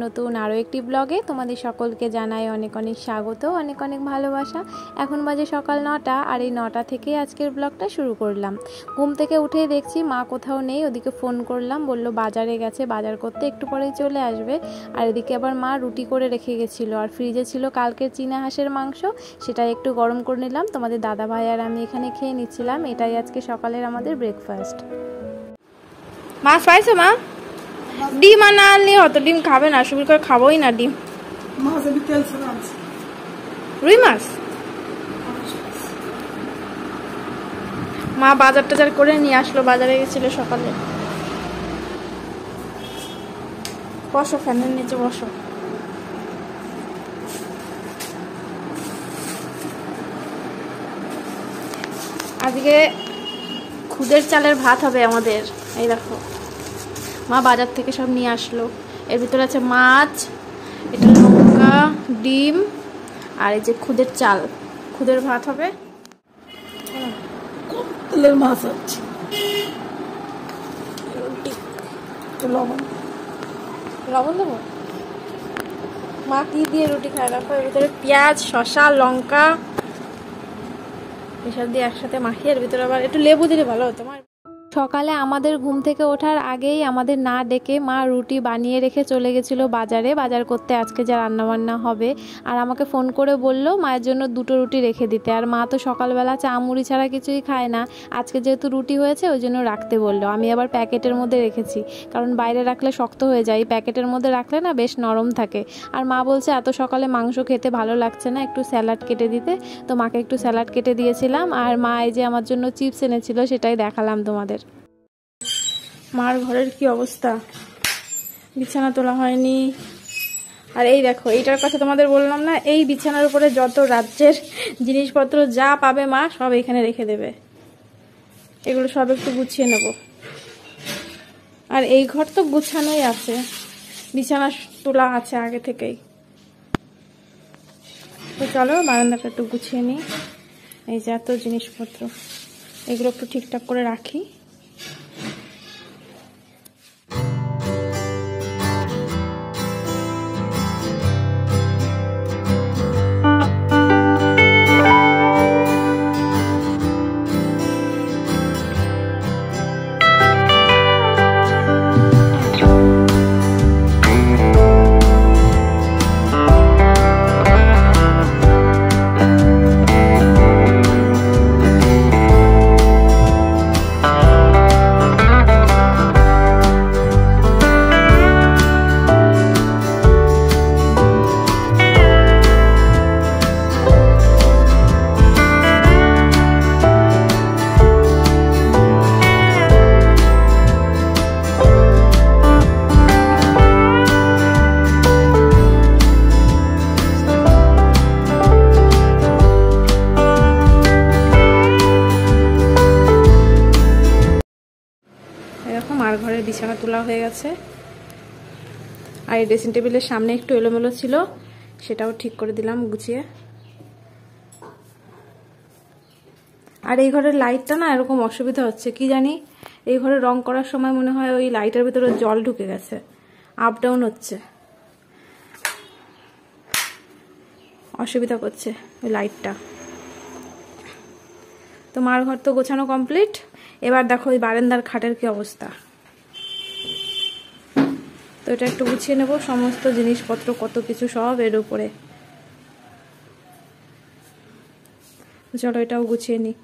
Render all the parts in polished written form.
নতুন আরও একটি ব্লগে তোমাদের সকলকে জানাই অনেক অনেক স্বাগত, অনেক অনেক ভালোবাসা। এখন বাজে সকাল 9টা, আর এই 9টা থেকেই আজকের ব্লগটা শুরু করলাম। ঘুম থেকে উঠেই দেখছি মা কোথাও নেই। ওদিকে ফোন করলাম, বললো বাজারে গেছে, বাজার করতে একটু পরেই চলে আসবে। আর এদিকে আবার মা রুটি করে রেখে গেছিলো, আর ফ্রিজে ছিল কালকের চীনা হাঁসের মাংস, সেটাই একটু গরম করে নিলাম। তোমাদের দাদা ভাই আর আমি এখানে খেয়ে নিচ্ছিলাম। এটাই আজকে সকালের আমাদের ব্রেকফাস্ট। মাছ পাইছো মা? ডিম আনা আনলে অত ডিম খাবে না, শুরু করে খাবোই না ডিম। রুই মাছ মা বাজার টাজার করে নিয়ে আসলো, বাজারে গেছিল সকালে। বসো, ফ্যানের নিচে বসো। আজকে খুদের চালের ভাত হবে আমাদের। এই দেখো মা বাজার থেকে সব নিয়ে আসলো। এর ভিতরে আছে মাছ, এটা লঙ্কা, ডিম, আর এই যে খুদের চাল। খুদের ভাত হবে। মাছ আছে, লবণ লবণ দেবো। মা কি দিয়ে রুটি খায় দেখো, এর ভিতরে পেঁয়াজ, শসা, লঙ্কা এসব দিয়ে একসাথে মাখিয়ে এর ভিতরে আবার একটু লেবু দিলে ভালো হতো। সকালে আমাদের ঘুম থেকে ওঠার আগেই আমাদের না ডেকে মা রুটি বানিয়ে রেখে চলে গেছিলো বাজারে, বাজার করতে আজকে যা রান্নাবান্না হবে। আর আমাকে ফোন করে বললো মায়ের জন্য 2টো রুটি রেখে দিতে। আর মা তো সকালবেলা চা মুড়ি ছাড়া কিছুই খায় না, আজকে যেহেতু রুটি হয়েছে ওই জন্য রাখতে বললো। আমি আবার প্যাকেটের মধ্যে রেখেছি, কারণ বাইরে রাখলে শক্ত হয়ে যায়, প্যাকেটের মধ্যে রাখলে না বেশ নরম থাকে। আর মা বলছে এত সকালে মাংস খেতে ভালো লাগছে না, একটু স্যালাড কেটে দিতে। তো মাকে একটু স্যালাড কেটে দিয়েছিলাম। আর মা এই যে আমার জন্য চিপস এনেছিল, সেটাই দেখালাম তোমাদের। মার ঘরের কি অবস্থা, বিছানা তোলা হয়নি। আর এই দেখো, এইটার কথা তোমাদের বললাম না, এই বিছানার উপরে যত রাজ্যের জিনিসপত্র যা পাবে মা সব এখানে রেখে দেবে। এগুলো সব একটু গুছিয়ে নেব। আর এই ঘর তো গুছানোই আছে, বিছানা তোলা আছে আগে থেকেই। তো চলো বারান্দাটা একটু গুছিয়ে নিই। এই যে এত জিনিসপত্র, এগুলো একটু ঠিকঠাক করে রাখি। আর ঘরের বিছানা তোলা হয়ে গেছে। আর এই ড্রেসিং টেবিলের সামনে একটু এলোমেলো ছিল, সেটাও ঠিক করে দিলাম গুছিয়ে। আর এই ঘরের লাইটটা না এরকম অসুবিধা হচ্ছে, কি জানি এই ঘরে রং করার সময় মনে হয় ওই লাইটের ভিতরে জল ঢুকে গেছে, আপ ডাউন হচ্ছে, অসুবিধা করছে ওই লাইটটা। তো মার ঘর তো গোছানো কমপ্লিট। এবার দেখো ওই বারান্দার খাটের কি অবস্থা। তো এটা একটু গুছিয়ে নেব, সমস্ত জিনিসপত্র কত কিছু সব এর উপরে। চলো এটাও গুছিয়ে নিই।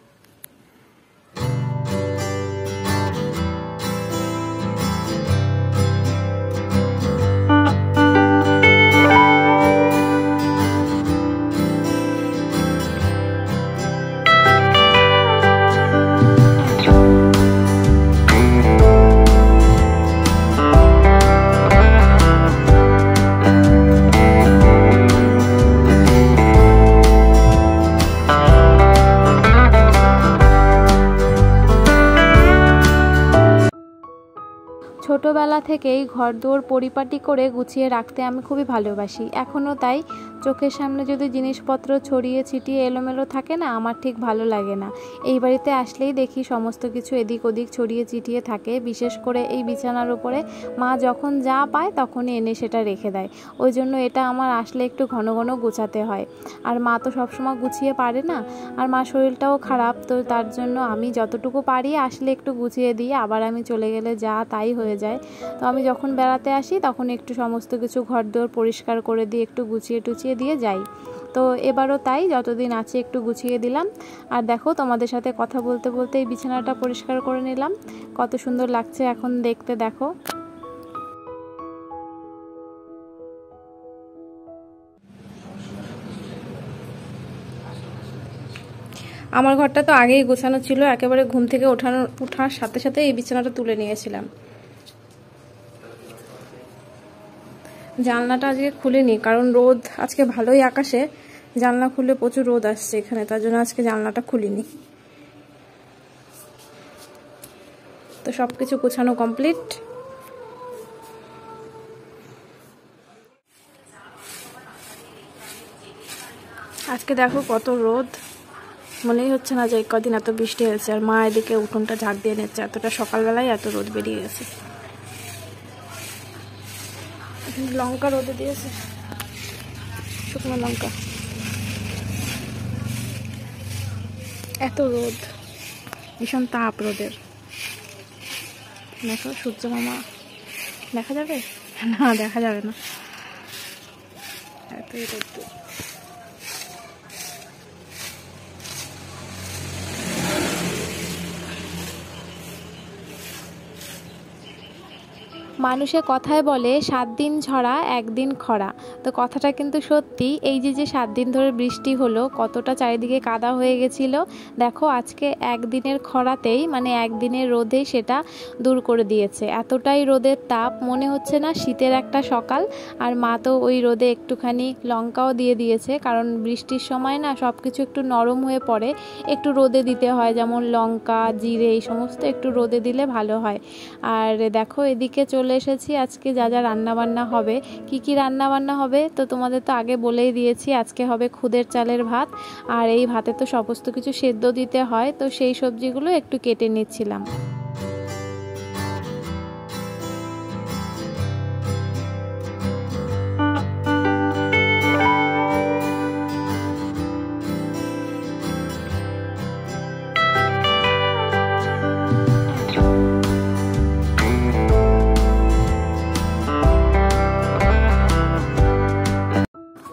ছোটোবেলা থেকেই ঘরদোর পরিপাটি করে গুছিয়ে রাখতে আমি খুবই ভালোবাসি, এখনও তাই। চোখের সামনে যদি জিনিসপত্র ছড়িয়ে ছিটিয়ে এলোমেলো থাকে না, আমার ঠিক ভালো লাগে না। এই বাড়িতে আসলেই দেখি সমস্ত কিছু এদিক ওদিক ছড়িয়ে ছিটিয়ে থাকে, বিশেষ করে এই বিছানার উপরে মা যখন যা পায় তখনই এনে সেটা রেখে দেয়। ওই জন্য এটা আমার আসলে একটু ঘন ঘন গোছাতে হয়। আর মা তো সবসময় গুছিয়ে পারে না, আর মার শরীরটাও খারাপ, তো তার জন্য আমি যতটুকু পারি আসলে একটু গুছিয়ে দিই, আবার আমি চলে গেলে যা তাই হয়ে যায়। তো আমি যখন বেড়াতে আসি তখন একটু সমস্ত কিছু ঘরদোর পরিষ্কার করে দিয়ে একটু গুছিয়ে টুছিয়ে দিয়ে যাই। তো এবারও তাই, যতদিন আছে একটু গুছিয়ে দিলাম। আর দেখো, তোমাদের সাথে কথা বলতে বলতে এই বিছানাটা পরিষ্কার করে নিলাম, কত সুন্দর লাগছে এখন দেখতে, দেখো। আমার ঘরটা তো আগেই গোছানো ছিল, একেবারে ঘুম থেকে ওঠার সাথে সাথে এই বিছানাটা তুলে নিয়েছিলাম। জানলাটা আজকে খুলিনি, কারণ রোদ আজকে ভালোই আকাশে, জানলা খুলে প্রচুর রোদ আসছে এখানে, তার জন্য আজকে জানলাটা খুলিনি। তো সবকিছু গোছানো কমপ্লিট। আজকে দেখো কত রোদ, মনেই হচ্ছে না যে কদিন এত বৃষ্টি হয়েছে। আর মা এদিকে উঠোনটা ঝাড় দিয়ে নিচ্ছে, এতটা সকালবেলায় এত রোদ বেরিয়ে গেছে। লঙ্কা রোদে দিয়েছে, শুকনো লঙ্কা। এত রোদ, ভীষণ তাপ রোদের। দেখো সূর্য মামা দেখা যাবে না, দেখা যাবে না, এতই রোদ। মানুষে কথায় বলে 7 দিন ঝরা 1 দিন খরা, তো কথাটা কিন্তু সত্যি। এই যে 7 দিন ধরে বৃষ্টি হলো, কতটা চারিদিকে কাদা হয়ে গেছিল, দেখো আজকে একদিনের খরাতেই, মানে একদিনের রোদেই সেটা দূর করে দিয়েছে। এতটাই রোদের তাপ, মনে হচ্ছে না শীতের একটা সকাল। আর মা তো ওই রোদে একটুখানি লঙ্কাও দিয়ে দিয়েছে, কারণ বৃষ্টির সময় না সব কিছু একটু নরম হয়ে পড়ে, একটু রোদে দিতে হয়, যেমন লঙ্কা, জিরে, এই সমস্ত একটু রোদে দিলে ভালো হয়। আর দেখো এদিকে চলে এসেছি, আজকে যা যা রান্নাবান্না হবে। কি রান্নাবান্না হবে তো তোমাদের তো আগে বলেই দিয়েছি। আজকে হবে খুদের চালের ভাত, আর এই ভাতে তো সমস্ত কিছু সেদ্ধ দিতে হয়, তো সেই সবজিগুলো একটু কেটে নিচ্ছিলাম।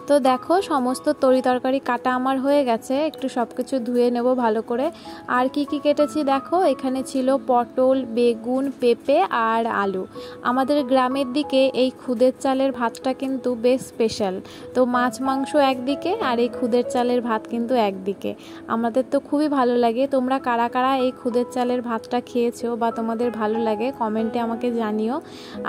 তো দেখো সমস্ত তরকারি কাটা আমার হয়ে গেছে, একটু সব কিছু ধুয়ে নেব ভালো করে। আর কি কেটেছি দেখো, এখানে ছিল পটল, বেগুন, পেঁপে আর আলু। আমাদের গ্রামের দিকে এই খুদের চালের ভাতটা কিন্তু বেশ স্পেশাল। তো মাছ মাংস একদিকে আর এই খুদের চালের ভাত কিন্তু একদিকে। আমাদের তো খুবই ভালো লাগে। তোমরা কারা কারা এই খুদের চালের ভাতটা খেয়েছো বা তোমাদের ভালো লাগে কমেন্টে আমাকে জানিও।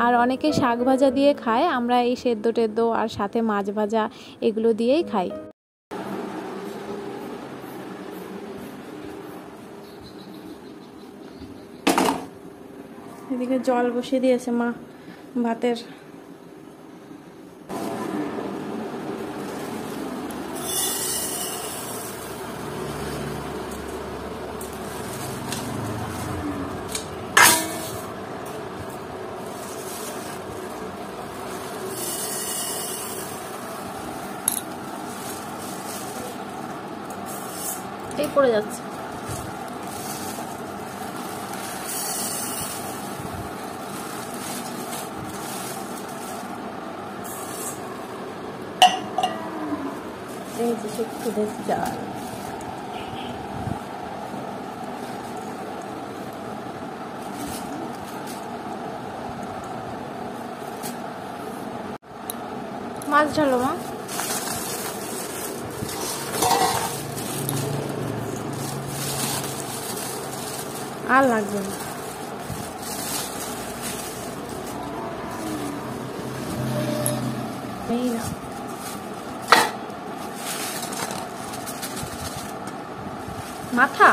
আর অনেকে শাক ভাজা দিয়ে খায়, আমরা এই সেদ্ধ টেদ্ধ আর সাথে মাছ ভাজা এগুলো দিয়েই খাই। এদিকে জল বসিয়ে দিয়েছে মা ভাতের। এই পড়ে যাচ্ছে। এই যে খুদের চাল, মাছ ঢালো মা। আর লাগবে না, এই না মাথা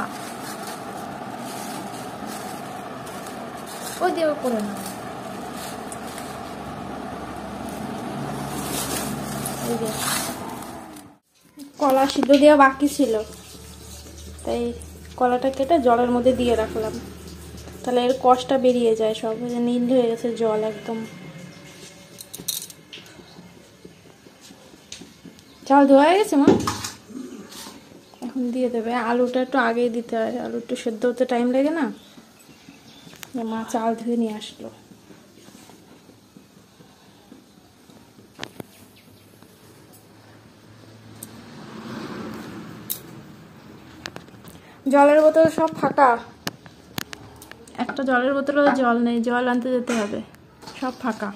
ওই দিয়ে করে না। কলা সিদ্ধ দেওয়া বাকি ছিল, তাই কলাটা কেটে জলের মধ্যে দিয়ে রাখলাম, তাহলে এর কষটা বেরিয়ে যায়, সব নীল হয়ে গেছে জল একদম। চাল ধোয়া হয়ে গেছে মা, এখন দিয়ে দেবে। আলুটা একটু আগেই দিতে হয়, আলু একটু সেদ্ধ হতে টাইম লাগে না। মা চাল ধুয়ে নিয়ে আসলো। জলের বোতল সব ফাঁকা, একটা জলের বোতলেও জল নেই, জল আনতে যেতে হবে, সব ফাঁকা।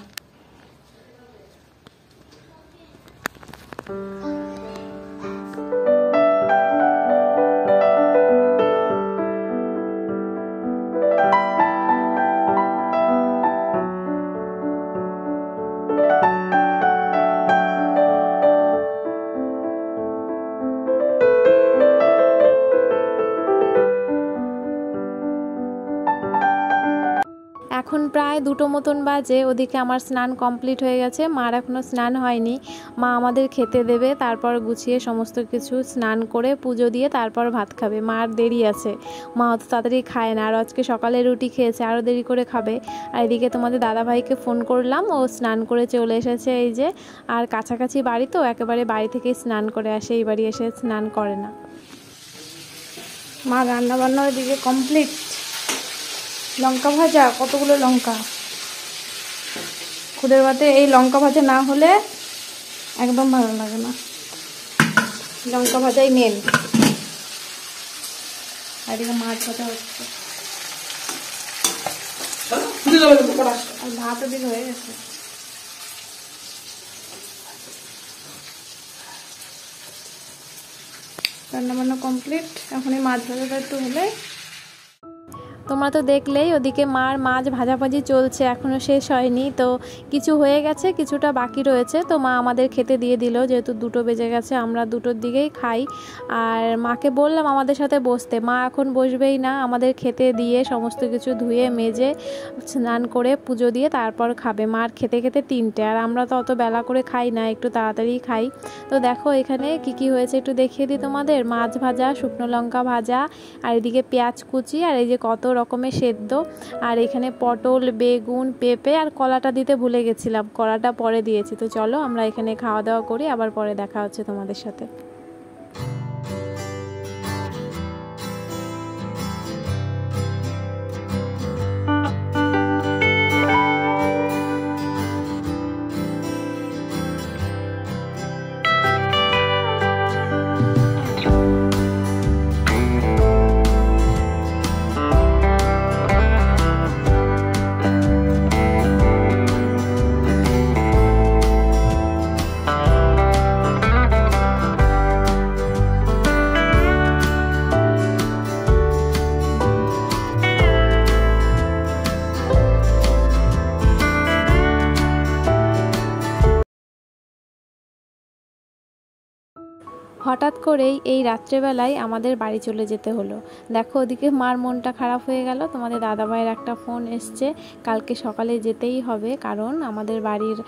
এখন প্রায় 2টো মতন বাজে, ওদিকে আমার স্নান কমপ্লিট হয়ে গেছে, মার এখনও স্নান হয়নি। মা আমাদের খেতে দেবে, তারপর গুছিয়ে সমস্ত কিছু স্নান করে পুজো দিয়ে তারপর ভাত খাবে। মার দেরি আছে, মা অত তাড়াতাড়ি খায় না, আর আজকে সকালে রুটি খেয়েছে, আরও দেরি করে খাবে। আর এদিকে তোমাদের দাদাভাইকে ফোন করলাম, ও স্নান করে চলে এসেছে এই যে। আর কাছাকাছি বাড়ি তো, একেবারে বাড়ি থেকেই স্নান করে আসে, এই বাড়ি এসে স্নান করে না। মা রান্না বান্না ওইদিকে কমপ্লিট। লঙ্কা ভাজা, কতগুলো লঙ্কা, খুদের ভাতে এই লঙ্কা ভাজা না হলে একদম ভালো লাগে না, লঙ্কা ভাজাই মেন। আর এদিকে মাছ ভাজা হচ্ছে, আর ভাত ওদিকে হয়ে গেছে। রান্না বান্না কমপ্লিট, এখন এই মাছ ভাজাটা একটু হলে। তোমরা তো দেখলেই ওদিকে মার মাছ ভাজাভাজি চলছে, এখনও শেষ হয়নি, তো কিছু হয়ে গেছে, কিছুটা বাকি রয়েছে। তো মা আমাদের খেতে দিয়ে দিল, যেহেতু 2টো বেজে গেছে, আমরা 2টোর দিকেই খাই। আর মাকে বললাম আমাদের সাথে বসতে, মা এখন বসবেই না, আমাদের খেতে দিয়ে সমস্ত কিছু ধুয়ে মেজে স্নান করে পুজো দিয়ে তারপর খাবে। মার খেতে খেতে 3টে, আর আমরা তো অত বেলা করে খাই না, একটু তাড়াতাড়ি খাই। তো দেখো এখানে কি কি হয়েছে একটু দেখিয়ে দিই তোমাদের। মাছ ভাজা, শুকনো লঙ্কা ভাজা, আর এদিকে পেঁয়াজ কুচি, আর এই যে কত রকমের সেদ্ধ, আর এখানে পটল, বেগুন, পেঁপে, আর কলাটা দিতে ভুলে গেছিলাম, কলাটা পরে দিয়েছি। তো চলো আমরা এখানে খাওয়া দাওয়া করি, আবার পরে দেখা হচ্ছে তোমাদের সাথে। হঠাৎ করেই এই রাত্রেবেলায় আমাদের বাড়ি চলে যেতে হলো। দেখো ওদিকে মার মনটা খারাপ হয়ে গেল, তোমাদের দাদাভাইয়ের একটা ফোন এসছে, কালকে সকালে যেতেই হবে, কারণ আমাদের বাড়ির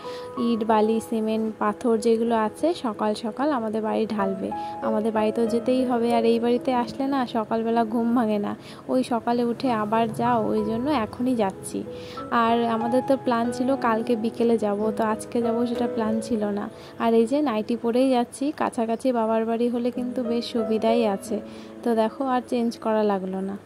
ইট বালি সিমেন্ট পাথর যেগুলো আছে সকাল সকাল আমাদের বাড়ি ঢালবে, আমাদের বাড়িতেও যেতেই হবে। আর এই বাড়িতে আসলে না সকালবেলা ঘুম ভাঙে না, ওই সকালে উঠে আবার যাও, ওই জন্য এখনই যাচ্ছি। আর আমাদের তো প্ল্যান ছিল কালকে বিকেলে যাব, তো আজকে যাব সেটা প্ল্যান ছিল না। আর এই যে নাইটি পরেই যাচ্ছি, কাছাকাছি বাবার বাড়ি হলে কিন্তু বেশ সুবিধাই আছে। তো দেখো আর চেঞ্জ করা লাগলো না।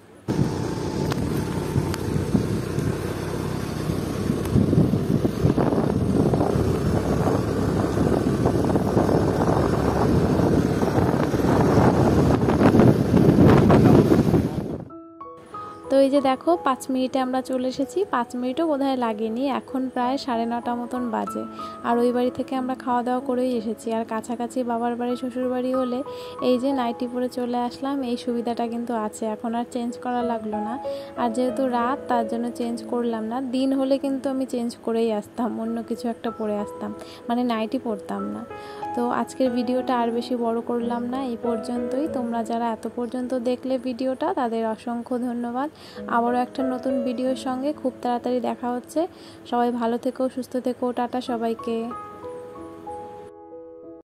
তো এই যে দেখো 5 মিনিটে আমরা চলে এসেছি, 5 মিনিটও বোধহয় লাগেনি, এখন প্রায় 9:30 মতন বাজে। আর ওই বাড়ি থেকে আমরা খাওয়া দাওয়া করেই এসেছি। আর কাছাকাছি বাবার বাড়ি শ্বশুর বাড়ি হলে এই যে নাইটি পরে চলে আসলাম, এই সুবিধাটা কিন্তু আছে, এখন আর চেঞ্জ করা লাগলো না। আর যেহেতু রাত তার জন্য চেঞ্জ করলাম না, দিন হলে কিন্তু আমি চেঞ্জ করেই আসতাম, অন্য কিছু একটা পরে আসতাম, মানে নাইটি পরতাম না। তো আজকের ভিডিওটা আর বেশি বড় করলাম না, এই পর্যন্তই। তোমরা যারা এত পর্যন্ত দেখলে ভিডিওটা, তাদের অসংখ্য ধন্যবাদ। আবারও একটা নতুন ভিডিওর সঙ্গে খুব তাড়াতাড়ি দেখা হচ্ছে। সবাই ভালো থেকো, সুস্থ থেকো, টাটা সবাইকে।